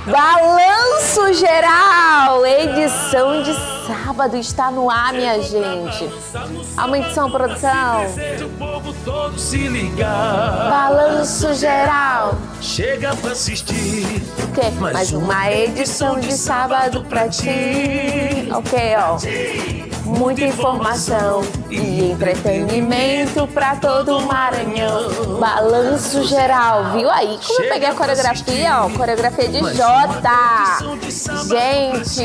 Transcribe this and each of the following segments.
Balanço Geral, edição de sábado está no ar, minha gente. Aumente som, produção. Balanço Geral. Chega pra assistir. Ok, mais uma edição de sábado pra ti. Ok, ó. Muita informação e entretenimento pra todo o Maranhão. Balanço Geral, viu aí como eu peguei a coreografia, ó? Coreografia de Jota. Gente,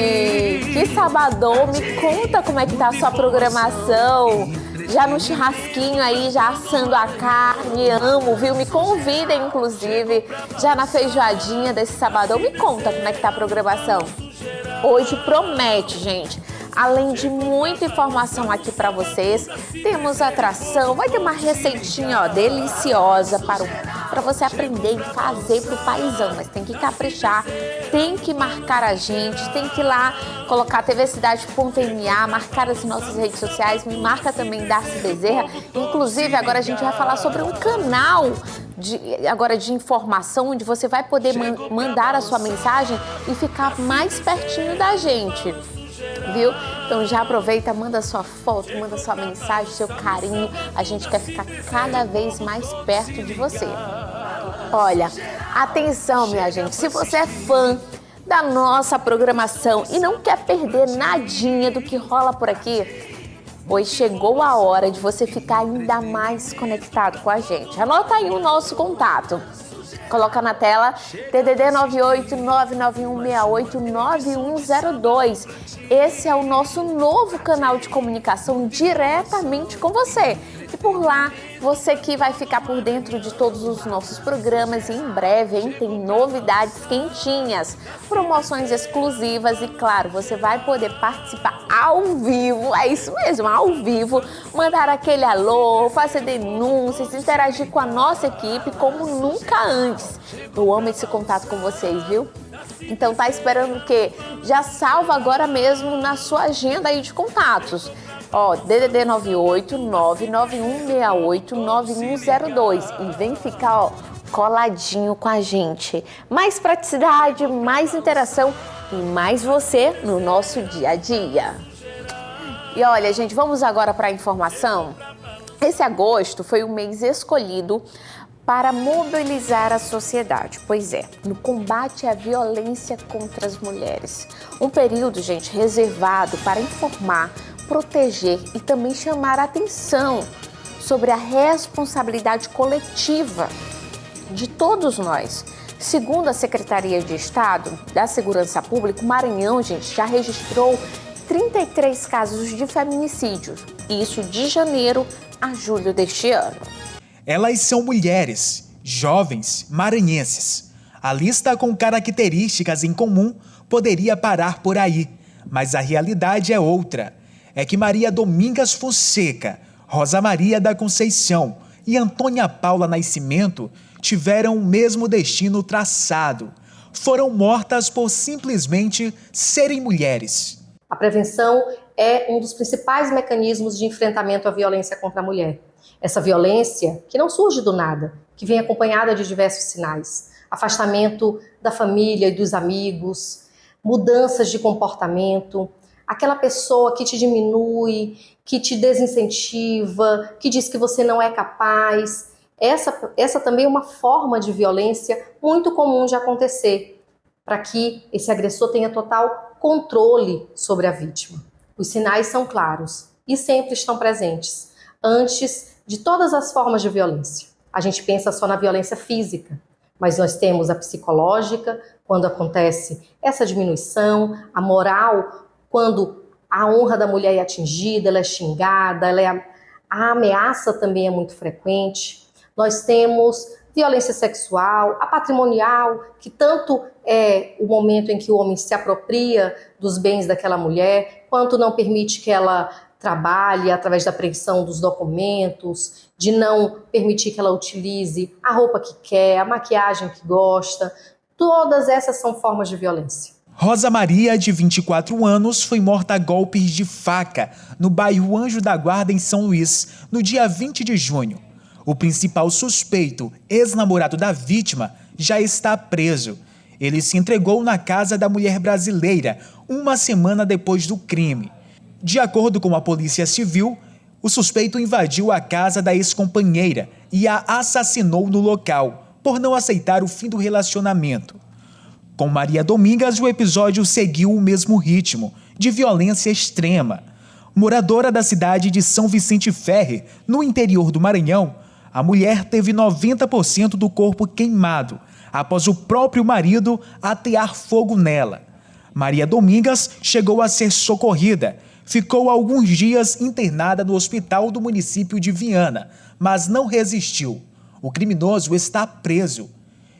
que sabadão, me conta como é que tá a sua programação. Já no churrasquinho aí, já assando a carne, amo, viu? Me convidem, inclusive, já na feijoadinha desse sabadão. Me conta como é que tá a programação. Hoje promete, gente. Além de muita informação aqui para vocês, temos atração, vai ter uma receitinha, ó, deliciosa para você aprender e fazer pro paizão, mas tem que caprichar, tem que marcar a gente, tem que ir lá colocar tvcidade.ma, marcar as nossas redes sociais, me marca também Darcy Bezerra. Inclusive, agora a gente vai falar sobre um canal de informação, onde você vai poder mandar a sua mensagem e ficar mais pertinho da gente. Viu? Então já aproveita, manda sua foto, manda sua mensagem, seu carinho. A gente quer ficar cada vez mais perto de você. Olha, atenção, minha gente, se você é fã da nossa programação e não quer perder nadinha do que rola por aqui, pois chegou a hora de você ficar ainda mais conectado com a gente. Anota aí o nosso contato. Coloca na tela DDD 98 99168 9102. Esse é o nosso novo canal de comunicação diretamente com você. E por lá, você que vai ficar por dentro de todos os nossos programas e em breve, hein, tem novidades quentinhas, promoções exclusivas e, claro, você vai poder participar ao vivo, é isso mesmo, ao vivo, mandar aquele alô, fazer denúncias, interagir com a nossa equipe como nunca antes. Eu amo esse contato com vocês, viu? Então tá esperando o quê? Já salva agora mesmo na sua agenda aí de contatos. Ó, DDD 98 99168 9102 e vem ficar, ó, coladinho com a gente. Mais praticidade, mais interação e mais você no nosso dia a dia. E olha, gente, vamos agora para a informação. Esse agosto foi o mês escolhido para mobilizar a sociedade, pois é, no combate à violência contra as mulheres. Um período, gente, reservado para informar, proteger e também chamar a atenção sobre a responsabilidade coletiva de todos nós. Segundo a Secretaria de Estado da Segurança Pública, o Maranhão, gente, já registrou 33 casos de feminicídio, isso de janeiro a julho deste ano. Elas são mulheres, jovens, maranhenses. A lista com características em comum poderia parar por aí, mas a realidade é outra. É que Maria Domingas Fonseca, Rosa Maria da Conceição e Antônia Paula Nascimento tiveram o mesmo destino traçado. Foram mortas por simplesmente serem mulheres. A prevenção é um dos principais mecanismos de enfrentamento à violência contra a mulher. Essa violência que não surge do nada, que vem acompanhada de diversos sinais. Afastamento da família e dos amigos, mudanças de comportamento, aquela pessoa que te diminui, que te desincentiva, que diz que você não é capaz. Essa também é uma forma de violência muito comum de acontecer, para que esse agressor tenha total controle sobre a vítima. Os sinais são claros e sempre estão presentes, antes de todas as formas de violência. A gente pensa só na violência física, mas nós temos a psicológica, quando acontece essa diminuição, a moral, quando a honra da mulher é atingida, ela é xingada, a ameaça também é muito frequente. Nós temos violência sexual, a patrimonial, que tanto é o momento em que o homem se apropria dos bens daquela mulher, quanto não permite que ela trabalhe através da apreensão dos documentos, de não permitir que ela utilize a roupa que quer, a maquiagem que gosta. Todas essas são formas de violência. Rosa Maria, de 24 anos, foi morta a golpes de faca no bairro Anjo da Guarda, em São Luís, no dia 20 de junho. O principal suspeito, ex-namorado da vítima, já está preso. Ele se entregou na casa da mulher brasileira uma semana depois do crime. De acordo com a Polícia Civil, o suspeito invadiu a casa da ex-companheira e a assassinou no local, por não aceitar o fim do relacionamento. Com Maria Domingas, o episódio seguiu o mesmo ritmo, de violência extrema. Moradora da cidade de São Vicente Ferre, no interior do Maranhão, a mulher teve 90% do corpo queimado, após o próprio marido atear fogo nela. Maria Domingas chegou a ser socorrida. Ficou alguns dias internada no hospital do município de Viana, mas não resistiu. O criminoso está preso.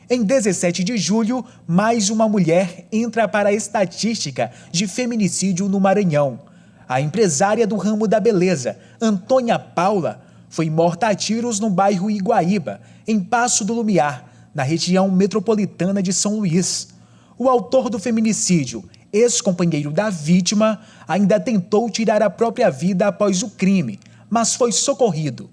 Em 17 de julho, mais uma mulher entra para a estatística de feminicídio no Maranhão. A empresária do ramo da beleza, Antônia Paula, foi morta a tiros no bairro Iguaíba, em Paço do Lumiar, na região metropolitana de São Luís. O autor do feminicídio, ex-companheiro da vítima, ainda tentou tirar a própria vida após o crime, mas foi socorrido.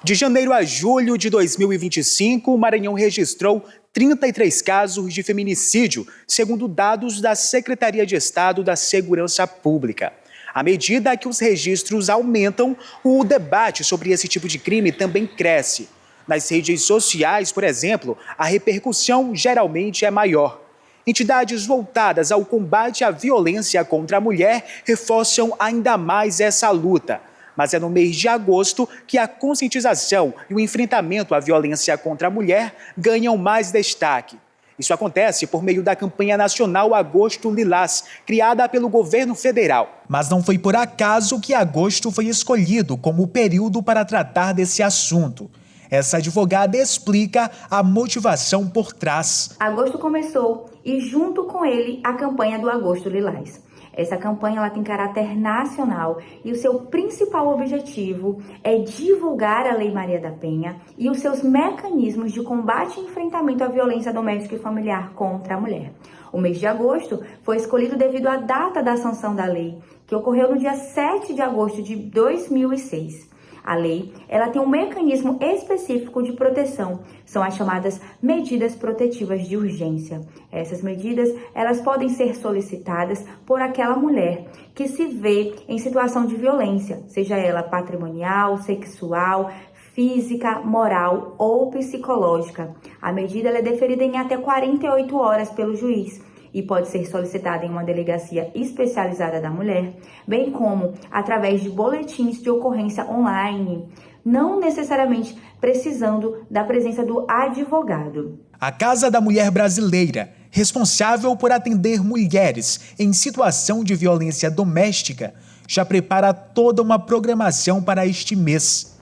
De janeiro a julho de 2025, o Maranhão registrou 33 casos de feminicídio, segundo dados da Secretaria de Estado da Segurança Pública. À medida que os registros aumentam, o debate sobre esse tipo de crime também cresce. Nas redes sociais, por exemplo, a repercussão geralmente é maior. Entidades voltadas ao combate à violência contra a mulher reforçam ainda mais essa luta. Mas é no mês de agosto que a conscientização e o enfrentamento à violência contra a mulher ganham mais destaque. Isso acontece por meio da campanha nacional Agosto Lilás, criada pelo governo federal. Mas não foi por acaso que agosto foi escolhido como período para tratar desse assunto. Essa advogada explica a motivação por trás. Agosto começou e junto com ele a campanha do Agosto Lilás. Essa campanha ela tem caráter nacional e o seu principal objetivo é divulgar a Lei Maria da Penha e os seus mecanismos de combate e enfrentamento à violência doméstica e familiar contra a mulher. O mês de agosto foi escolhido devido à data da sanção da lei, que ocorreu no dia 7 de agosto de 2006. A lei, ela tem um mecanismo específico de proteção, são as chamadas medidas protetivas de urgência. Essas medidas, elas podem ser solicitadas por aquela mulher que se vê em situação de violência, seja ela patrimonial, sexual, física, moral ou psicológica. A medida ela é deferida em até 48 horas pelo juiz e pode ser solicitada em uma delegacia especializada da mulher, bem como através de boletins de ocorrência online, não necessariamente precisando da presença do advogado. A Casa da Mulher Brasileira, responsável por atender mulheres em situação de violência doméstica, já prepara toda uma programação para este mês.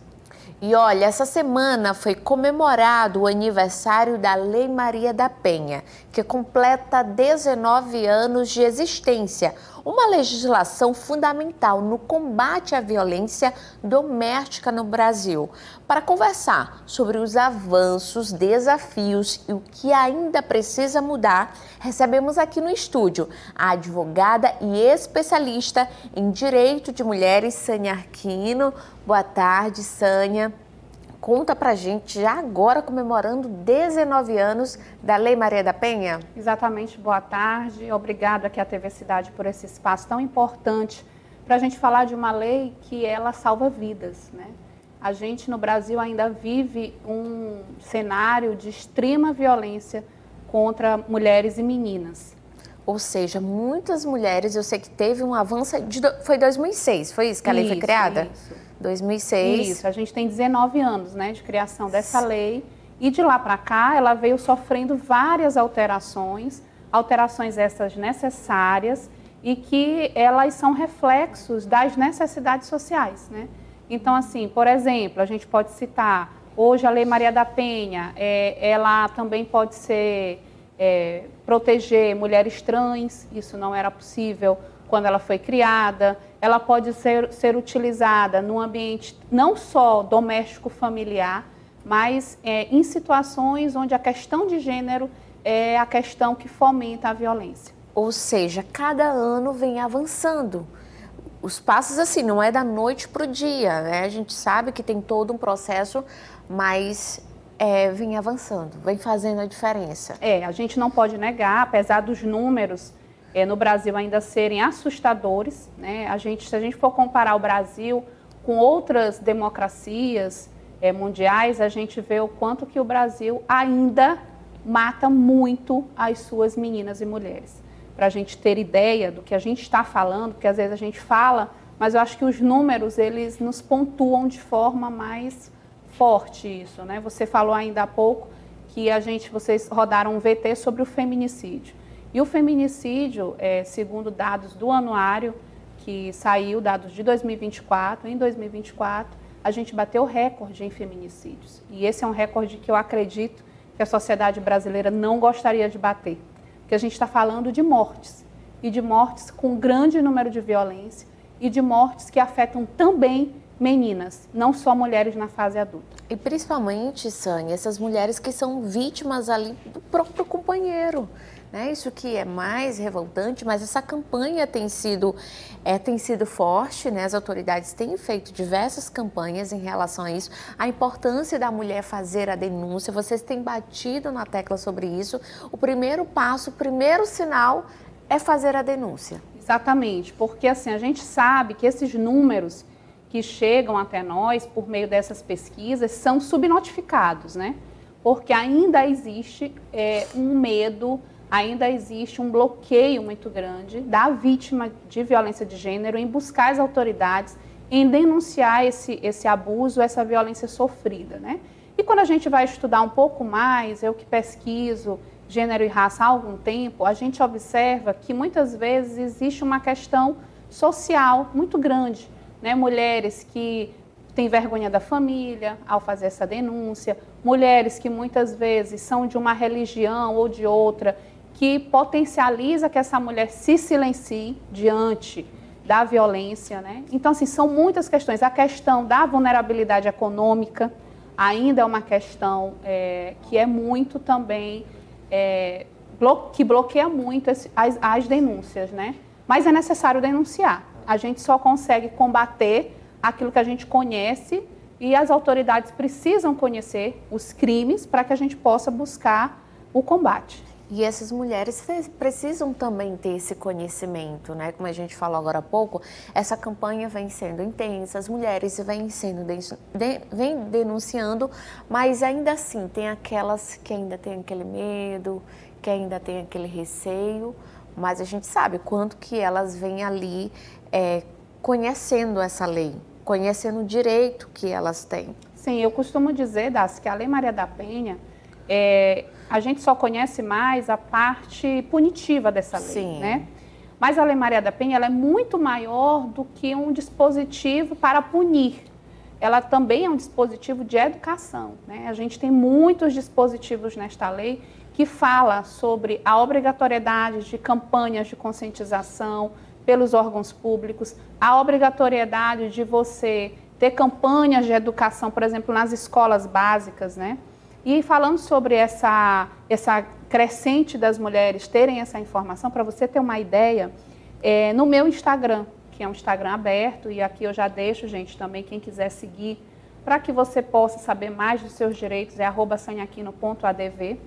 E olha, essa semana foi comemorado o aniversário da Lei Maria da Penha, que completa 19 anos de existência, uma legislação fundamental no combate à violência doméstica no Brasil. Para conversar sobre os avanços, desafios e o que ainda precisa mudar, recebemos aqui no estúdio a advogada e especialista em direito de mulheres, Sânia Arquino. Boa tarde, Sânia. Conta pra gente, já agora comemorando 19 anos da Lei Maria da Penha. Exatamente, boa tarde. Obrigada aqui à TV Cidade por esse espaço tão importante para a gente falar de uma lei que ela salva vidas, né? A gente no Brasil ainda vive um cenário de extrema violência contra mulheres e meninas. Ou seja, muitas mulheres, eu sei que teve um avanço, foi 2006, foi isso que a lei foi criada? Isso. 2006. Isso, a gente tem 19 anos, né, de criação dessa lei e de lá para cá ela veio sofrendo várias alterações essas necessárias e que elas são reflexos das necessidades sociais, né? Então, assim, por exemplo, a gente pode citar hoje a Lei Maria da Penha, ela também pode ser proteger mulheres trans, isso não era possível quando ela foi criada. Ela pode ser utilizada num ambiente não só doméstico familiar, mas em situações onde a questão de gênero é a questão que fomenta a violência. Ou seja, cada ano vem avançando. Os passos, assim, não é da noite para o dia, né? A gente sabe que tem todo um processo, mas vem avançando, vem fazendo a diferença. A gente não pode negar, apesar dos números no Brasil ainda serem assustadores, né? Se a gente for comparar o Brasil com outras democracias mundiais, a gente vê o quanto que o Brasil ainda mata muito as suas meninas e mulheres. Para a gente ter ideia do que a gente está falando, porque às vezes a gente fala, mas eu acho que os números, eles nos pontuam de forma mais forte isso, né? Você falou ainda há pouco que vocês rodaram um VT sobre o feminicídio. E o feminicídio, segundo dados do anuário, que saiu, dados de 2024, em 2024, a gente bateu recorde em feminicídios. E esse é um recorde que eu acredito que a sociedade brasileira não gostaria de bater. Porque a gente está falando de mortes, e de mortes com grande número de violência, e de mortes que afetam também meninas, não só mulheres na fase adulta. E principalmente, Sânia, essas mulheres que são vítimas ali do próprio companheiro, né? Isso que é mais revoltante, mas essa campanha tem sido forte, né? As autoridades têm feito diversas campanhas em relação a isso, a importância da mulher fazer a denúncia, vocês têm batido na tecla sobre isso. O primeiro passo, o primeiro sinal é fazer a denúncia. Exatamente, porque assim, a gente sabe que esses números que chegam até nós por meio dessas pesquisas são subnotificados, né? Porque ainda existe um medo, ainda existe um bloqueio muito grande da vítima de violência de gênero em buscar as autoridades, em denunciar esse abuso, essa violência sofrida, né? E quando a gente vai estudar um pouco mais, eu que pesquiso gênero e raça há algum tempo, a gente observa que muitas vezes existe uma questão social muito grande, né? Mulheres que têm vergonha da família ao fazer essa denúncia, mulheres que muitas vezes são de uma religião ou de outra, que potencializa que essa mulher se silencie diante da violência, né? Então, assim, são muitas questões. A questão da vulnerabilidade econômica ainda é uma questão que é muito também, que bloqueia muito as denúncias, né? Mas é necessário denunciar. A gente só consegue combater aquilo que a gente conhece e as autoridades precisam conhecer os crimes para que a gente possa buscar o combate. E essas mulheres precisam também ter esse conhecimento, né? Como a gente falou agora há pouco, essa campanha vem sendo intensa, as mulheres vêm denunciando, mas ainda assim tem aquelas que ainda têm aquele medo, que ainda têm aquele receio, mas a gente sabe quanto que elas vêm ali conhecendo essa lei, conhecendo o direito que elas têm. Sim, eu costumo dizer, Daci, que a Lei Maria da Penha, a gente só conhece mais a parte punitiva dessa lei, Sim. Né? Mas a Lei Maria da Penha ela é muito maior do que um dispositivo para punir. Ela também é um dispositivo de educação, né? A gente tem muitos dispositivos nesta lei que fala sobre a obrigatoriedade de campanhas de conscientização pelos órgãos públicos, a obrigatoriedade de você ter campanhas de educação, por exemplo, nas escolas básicas, né? E falando sobre essa crescente das mulheres terem essa informação, para você ter uma ideia, no meu Instagram, que é um Instagram aberto, e aqui eu já deixo, gente, também, quem quiser seguir, para que você possa saber mais dos seus direitos, é @saniaquino.adv.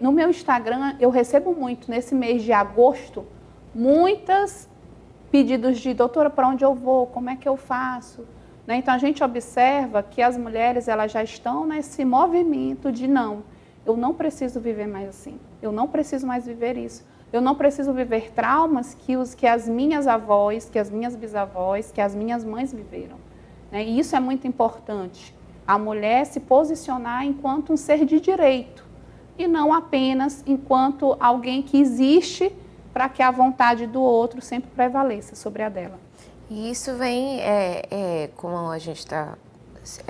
No meu Instagram, eu recebo muito, nesse mês de agosto, muitos pedidos de, doutora, para onde eu vou, como é que eu faço? Né? Então, a gente observa que as mulheres elas já estão nesse movimento de não, eu não preciso viver mais assim, eu não preciso mais viver isso, eu não preciso viver traumas que as minhas avós, que as minhas bisavós, que as minhas mães viveram. Né? E isso é muito importante, a mulher se posicionar enquanto um ser de direito e não apenas enquanto alguém que existe para que a vontade do outro sempre prevaleça sobre a dela. E isso vem, como a gente está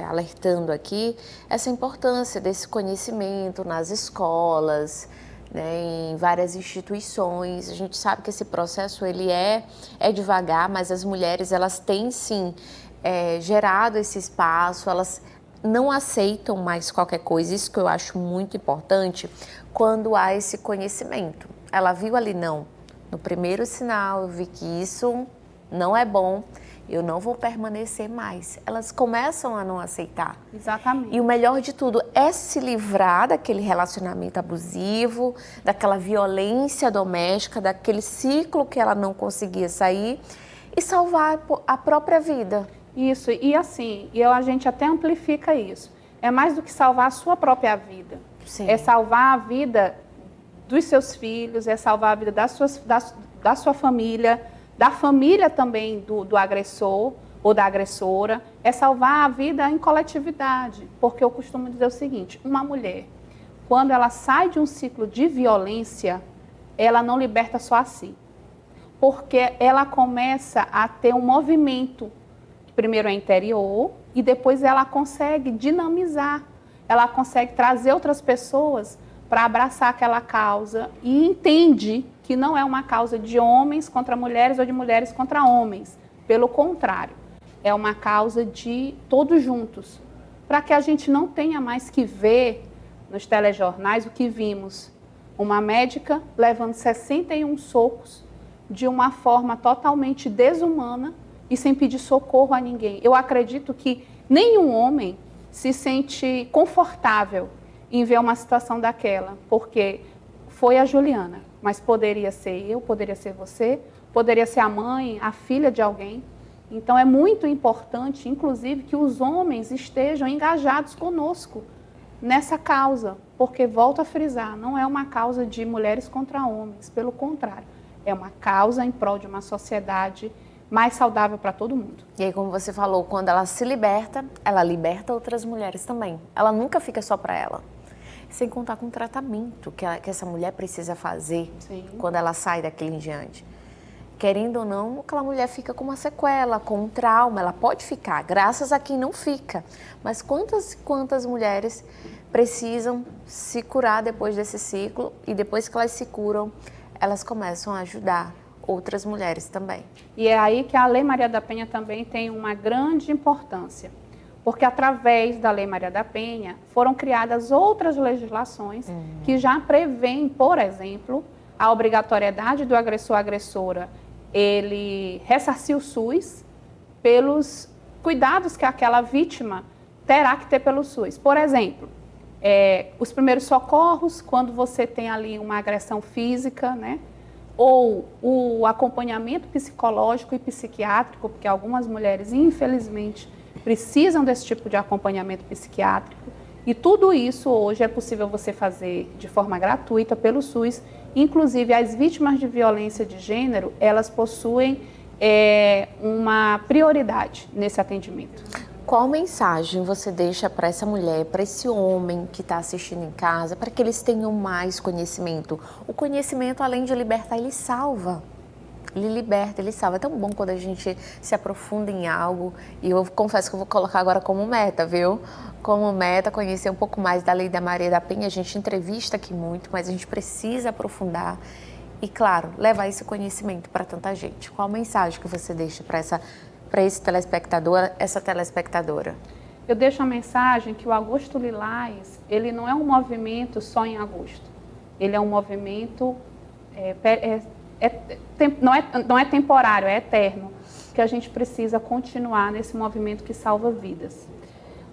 alertando aqui, essa importância desse conhecimento nas escolas, né, em várias instituições. A gente sabe que esse processo ele é devagar, mas as mulheres elas têm sim gerado esse espaço, elas não aceitam mais qualquer coisa, isso que eu acho muito importante, quando há esse conhecimento. Ela viu ali, não, no primeiro sinal eu vi que isso não é bom, eu não vou permanecer mais. Elas começam a não aceitar. Exatamente. E o melhor de tudo é se livrar daquele relacionamento abusivo, daquela violência doméstica, daquele ciclo que ela não conseguia sair e salvar a própria vida. Isso, e assim, a gente até amplifica isso. É mais do que salvar a sua própria vida. Sim. É salvar a vida dos seus filhos, é salvar a vida da sua família, da família também do agressor ou da agressora, é salvar a vida em coletividade. Porque eu costumo dizer o seguinte, uma mulher, quando ela sai de um ciclo de violência, ela não liberta só a si. Porque ela começa a ter um movimento, que primeiro é interior, e depois ela consegue dinamizar, ela consegue trazer outras pessoas para abraçar aquela causa e entende que não é uma causa de homens contra mulheres ou de mulheres contra homens. Pelo contrário, é uma causa de todos juntos. Para que a gente não tenha mais que ver nos telejornais o que vimos. Uma médica levando 61 socos de uma forma totalmente desumana e sem pedir socorro a ninguém. Eu acredito que nenhum homem se sente confortável em ver uma situação daquela, porque foi a Juliana, mas poderia ser eu, poderia ser você, poderia ser a mãe, a filha de alguém. Então é muito importante, inclusive, que os homens estejam engajados conosco nessa causa, porque, volto a frisar, não é uma causa de mulheres contra homens, pelo contrário, é uma causa em prol de uma sociedade mais saudável para todo mundo. E aí, como você falou, quando ela se liberta, ela liberta outras mulheres também. Ela nunca fica só para ela. Sem contar com o tratamento que essa mulher precisa fazer. Sim. Quando ela sai daquele em diante. Querendo ou não, aquela mulher fica com uma sequela, com um trauma. Ela pode ficar, graças a quem não fica. Mas quantas mulheres precisam se curar depois desse ciclo e depois que elas se curam, elas começam a ajudar outras mulheres também. E é aí que a Lei Maria da Penha também tem uma grande importância, porque através da Lei Maria da Penha foram criadas outras legislações que já prevêem, por exemplo, a obrigatoriedade do agressor-agressora ele ressarcir o SUS pelos cuidados que aquela vítima terá que ter pelo SUS. Por exemplo, os primeiros socorros, quando você tem ali uma agressão física, né? Ou o acompanhamento psicológico e psiquiátrico, porque algumas mulheres, infelizmente, precisam desse tipo de acompanhamento psiquiátrico. E tudo isso hoje é possível você fazer de forma gratuita pelo SUS. Inclusive, as vítimas de violência de gênero, elas possuem uma prioridade nesse atendimento. Qual mensagem você deixa para essa mulher, para esse homem que está assistindo em casa, para que eles tenham mais conhecimento? O conhecimento, além de libertar, ele salva. Ele liberta, ele salva. É tão bom quando a gente se aprofunda em algo. E eu confesso que eu vou colocar agora como meta, viu? Como meta, conhecer um pouco mais da Lei da Maria da Penha. A gente entrevista aqui muito, mas a gente precisa aprofundar. E, claro, levar esse conhecimento para tanta gente. Qual a mensagem que você deixa para esse telespectador, essa telespectadora? Eu deixo a mensagem que o Agosto Lilás, ele não é um movimento só em agosto. Ele é um movimento, não é temporário, é eterno, que a gente precisa continuar nesse movimento que salva vidas.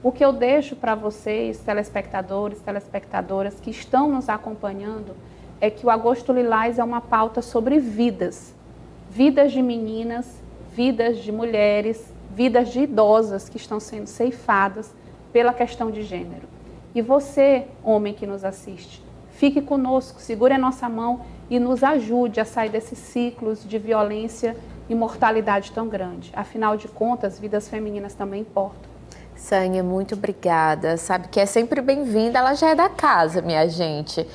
O que eu deixo para vocês, telespectadores, telespectadoras que estão nos acompanhando, é que o Agosto Lilás é uma pauta sobre vidas. Vidas de meninas, vidas de mulheres, vidas de idosas que estão sendo ceifadas pela questão de gênero. E você, homem que nos assiste, fique conosco, segure a nossa mão e nos ajude a sair desses ciclos de violência e mortalidade tão grande. Afinal de contas, vidas femininas também importam. Sânia, muito obrigada. Sabe que é sempre bem-vinda, ela já é da casa, minha gente.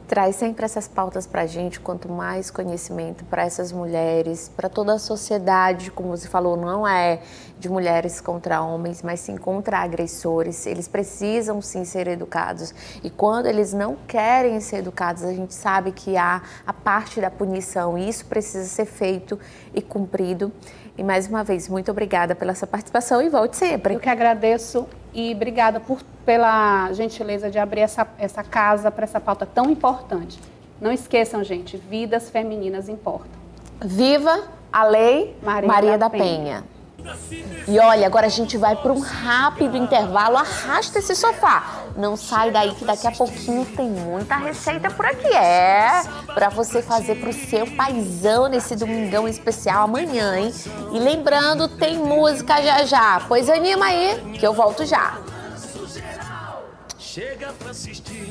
Traz sempre essas pautas para a gente, quanto mais conhecimento para essas mulheres, para toda a sociedade, como você falou, não é de mulheres contra homens, mas sim contra agressores. Eles precisam sim ser educados. E quando eles não querem ser educados, a gente sabe que há a parte da punição e isso precisa ser feito e cumprido. E mais uma vez, muito obrigada pela sua participação e volte sempre. Eu que agradeço e obrigada pela gentileza de abrir essa casa para essa pauta tão importante. Não esqueçam, gente, vidas femininas importam. Viva a Lei Maria da Penha. E olha, agora a gente vai para um rápido intervalo. Arrasta esse sofá. Não sai daí que daqui a pouquinho tem muita receita por aqui. Para você fazer pro seu paizão nesse domingão especial amanhã, hein? E lembrando, tem música já. Pois anima aí, que eu volto já. Chega pra assistir.